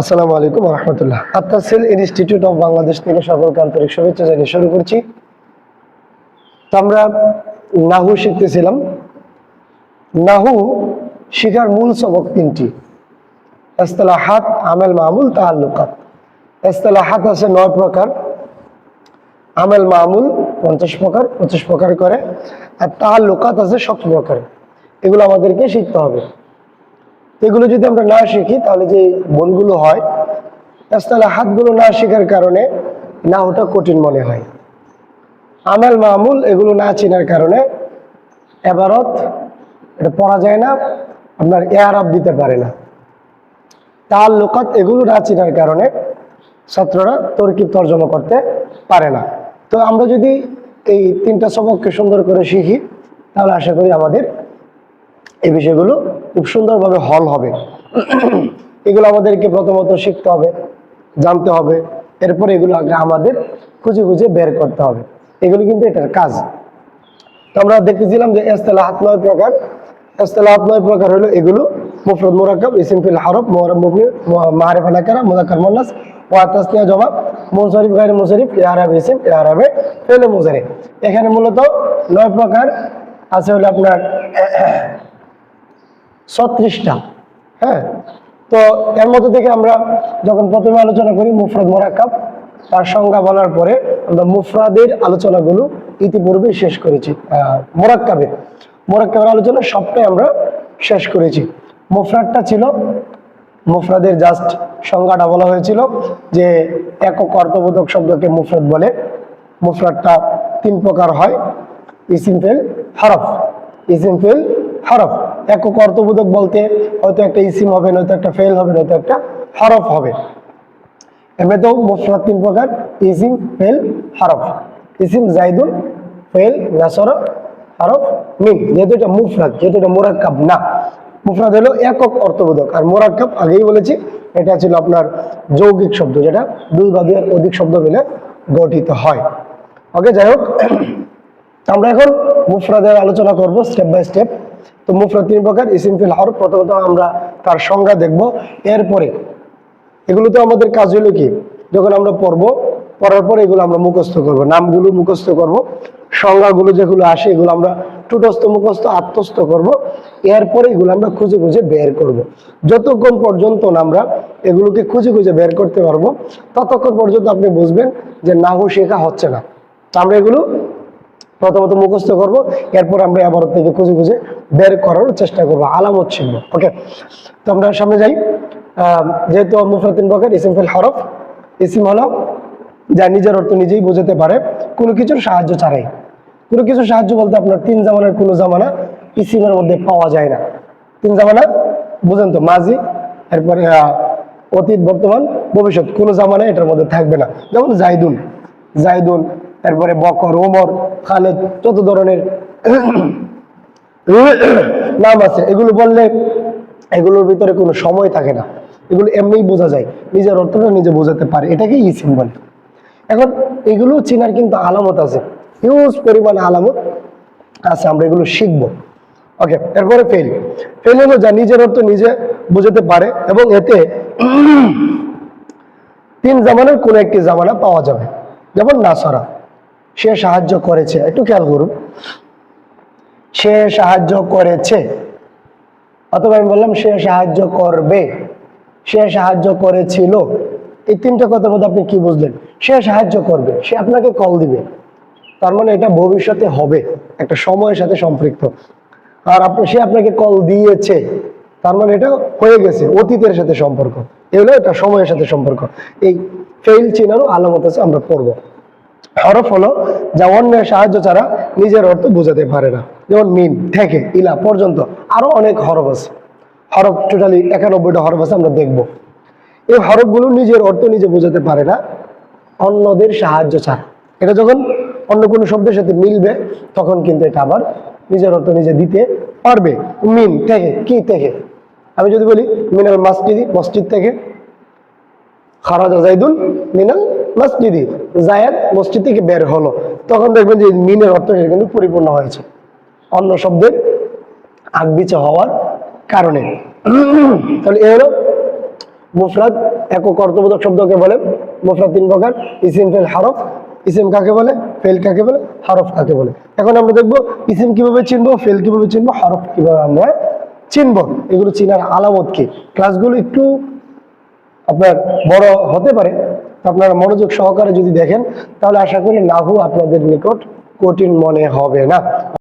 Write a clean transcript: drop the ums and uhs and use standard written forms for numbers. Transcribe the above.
আসসালামু আলাইকুম ওয়া রাহমাতুল্লাহ। আত-তাসহিল ইনস্টিটিউট অফ বাংলাদেশ থেকে সকলকে আন্তরিক শুভেচ্ছা জানিয়ে শুরু করছি। তো আমরা নাহু শিখতেছিলাম। নাহু শিখার মূল সবক তিনটি: ইসতিলাহাত, আমেল, মামুল, তাআল্লুকাত। ইসতিলাহাত আছে 9 প্রকার, আমেল মামুল 50 প্রকার, 25 প্রকার করে, আর তাআল্লুকাত আছে 7 প্রকার। এগুলো আমাদেরকে শিখতে হবে। এগুলো যদি আমরা না শিখি তাহলে যে ভুলগুলো হয়, ইসতিলাহাতগুলো না শেখার কারণে নাহুটা কঠিন মনে হয়। আমেল মামুল এগুলো না চেনার কারণে এবারত এটা পড়া যায় না, আপনার এআরাব দিতে পারে না। তাআল্লুকাত এগুলো না চেনার কারণে ছাত্ররা তরকিব তর্জমা করতে পারে না। তো আমরা যদি এই তিনটা সবককে সুন্দর করে শিখি তাহলে আশা করি আমাদের এই বিষয়গুলো খুব সুন্দরভাবে হল হবে। এগুলো আমাদেরকে প্রথমত শিখতে হবে, জানতে হবে, এরপরে এগুলো আগে আমাদের খুঁজে খুঁজে বের করতে হবে। এগুলো কিন্তু এটার কাজ। তো আমরা দেখতেছিলাম যে ইসতিলাহাত 9 প্রকার। ইসতিলাহাত 9 প্রকার হলো এগুলো: মুফরাদ, মুরাক্কাব, ইসম, ফিল, হরফ, মুআররাব, মুবনি, মারিফা, নাকিরা, মুযাক্কার, মুআন্নাস, ওয়া তাসনিয়া, জমা, মুনসারিফ, গায়র মুনসারিফ, ইআরাব ইসম, ইআরাবে ফেলে মুজারি। এখানে মূলত 9 প্রকার আছে হলো আপনার 36টা। হ্যাঁ, তো এর মধ্যে থেকে আমরা যখন প্রথমে আলোচনা করি মুফরাদ, মুরাক্কাব, তার সংজ্ঞা বলার পরে আমরা মুফরাদের আলোচনাগুলো ইতিপূর্বে শেষ করেছি। মুরাক্কাবের আলোচনা সবটাই আমরা শেষ করেছি। মুফরাদটা ছিল, মুফরাদের জাস্ট সংজ্ঞাটা বলা হয়েছিল যে একক অর্থবোধক শব্দকে মুফরাদ বলে। মুফরাদটা 3 প্রকার হয়: ইসম, ফেল, হরফ। ইসম, ফেল, হরফ। একক অর্থবোধক বলতে হয়তো একটা ইসিম হবে, নয়তো একটা ফেল হবে, নয়তো একটা হরফ হবে। এমনিতেও মুফরাদ 3 প্রকার: ইসিম, ফেল, হরফ। ইসিম জাইদুন, ফেল নাসরা, হরফ মিন। যেহেতু এটা মুফরাদ, যেহেতু এটা মুরাক্কাব না। মুফরাদ হলো একক অর্থবোধক, আর মুরাক্কাব আগেই বলেছি এটা ছিল আপনার যৌগিক শব্দ, যেটা 2 বা 2 এর অধিক শব্দ মিলে গঠিত হয়। ওকে, যাই হোক, আমরা এখন মুফরাদের আলোচনা করব স্টেপ বাই স্টেপ। তো মুফরাদ 3 প্রকার: ইসম, ফিল, হরফ। প্রথমত আমরা তার সংজ্ঞা দেখব। এরপরে এগুলো তো আমাদের কাজ হলো কি, যখন আমরা পড়ার পরে এগুলো আমরা মুখস্থ করব, নামগুলো মুখস্থ করব, সংজ্ঞাগুলো যেগুলো আসে এগুলো আমরা টুটস্থ, মুখস্থ, আত্মস্থ করব। এরপরে এগুলো আমরা খুঁজে খুঁজে বের করব। যতক্ষণ পর্যন্ত না আমরা এগুলোকে খুঁজে খুঁজে বের করতে পারবো ততক্ষণ পর্যন্ত আপনি বুঝবেন যে নাহু শেখা হচ্ছে না। আমরা এগুলো প্রথমত মুখস্থ করব, এরপর আমরা আবার থেকে খুঁজে খুঁজে বের করার চেষ্টা করবো, আলামত শিখবো। ওকে, তো আমরা সামনে যাই। যেহেতু মুফরাদ 3 প্রকার: ইসম, ফিল, হরফ। ইসম হলো যা নিজের অর্থ নিজেই বোঝাতে পারে কোনো কিছুর সাহায্য ছাড়াই। কোনো কিছুর সাহায্য বলতে আপনার 3 জামানার কোনো জামানা ইসিমের মধ্যে পাওয়া যায় না। 3 জামানা বুঝেন তো? মাজি, এরপরে অতীত, বর্তমান, ভবিষ্যৎ, কোনো জামানা এটার মধ্যে থাকবে না। যেমন জাইদুন, জাইদুন, এরপরে বকর, ওমর, খালেদ, যত ধরনের নাম আছে এগুলো বললে এগুলোর ভিতরে কোনো সময় থাকে না, এগুলো এমনিই বোঝা যায়, নিজের অর্থটা নিজে বোঝাতে পারে, এটাকে ইসিম বলে। এখন এগুলো চেনার কিন্তু আলামত আছে, হিউজ পরিমাণ আলামত আছে, আমরা এগুলো শিখবো। ওকে, এরপরে ফেল। ফেল হলো যা নিজের অর্থ নিজে বোঝাতে পারে এবং এতে 3 জামানার কোনো একটি জামানা পাওয়া যাবে। যেমন নাসরা, সে সাহায্য করেছে। একটু খেয়াল করুন, সে সাহায্য করেছে, অথবা আমি বললাম সে সাহায্য করবে, সে সাহায্য করেছিল। এই 3টা কথার মধ্যে আপনি কি বুঝলেন? সে সাহায্য করবে, সে আপনাকে কল দিবে, তার মানে এটা ভবিষ্যতে হবে, একটা সময়ের সাথে সম্পৃক্ত। আর সে আপনাকে কল দিয়েছে, তার মানে এটা হয়ে গেছে, অতীতের সাথে সম্পর্ক, এগুলো এটা সময়ের সাথে সম্পর্ক। এই ফেল চেনারও আলামত আছে, আমরা পড়বো। হরফ হলো যা অন্যের সাহায্য ছাড়া নিজের অর্থ বোঝাতে পারে না। যেমন মিন থেকে ইলা পর্যন্ত আরো অনেক হরফ আছে। হরফ টোটালি 91টা হরফ আছে, আমরা দেখব। এই হরফগুলো নিজের অর্থ নিজে বোঝাতে পারে না অন্যদের সাহায্য ছাড়া। এটা যখন অন্য কোনো শব্দের সাথে মিলবে তখন কিন্তু এটা আবার নিজের অর্থ নিজে দিতে পারবে। মিন থেকে, কি থেকে? আমি যদি বলি মিনাল মাসজিদি, মসজিদ থেকে। খারাজা জাইদুন মিনাল মসজিদি, জায়েদ মসজিদ থেকে বের হলো, তখন দেখবেন যে মিনের অর্থ কিন্তু পরিপূর্ণ হয়েছে অন্য শব্দের আগবিচা হওয়ার কারণে। তাহলে এ হলো মুফরাদ একক অর্থবোধক শব্দকে বলে। মুফরাদ তিন প্রকার, ইসিম, ফেল, হরফ। ইসিম কাকে বলে, ফেল কাকে বলে, হরফ কাকে বলে। এখন আমরা দেখবো ইসিম কিভাবে চিনবো, ফেল কিভাবে চিনবো, হরফ কিভাবে আমরা চিনবো, এগুলো চিনার আলামত কি। ক্লাসগুলো একটু আপনার বড় হতে পারে, আপনারা মনোযোগ সহকারে যদি দেখেন তাহলে আশা করি নাহু আপনাদের নিকট কঠিন মনে হবে না।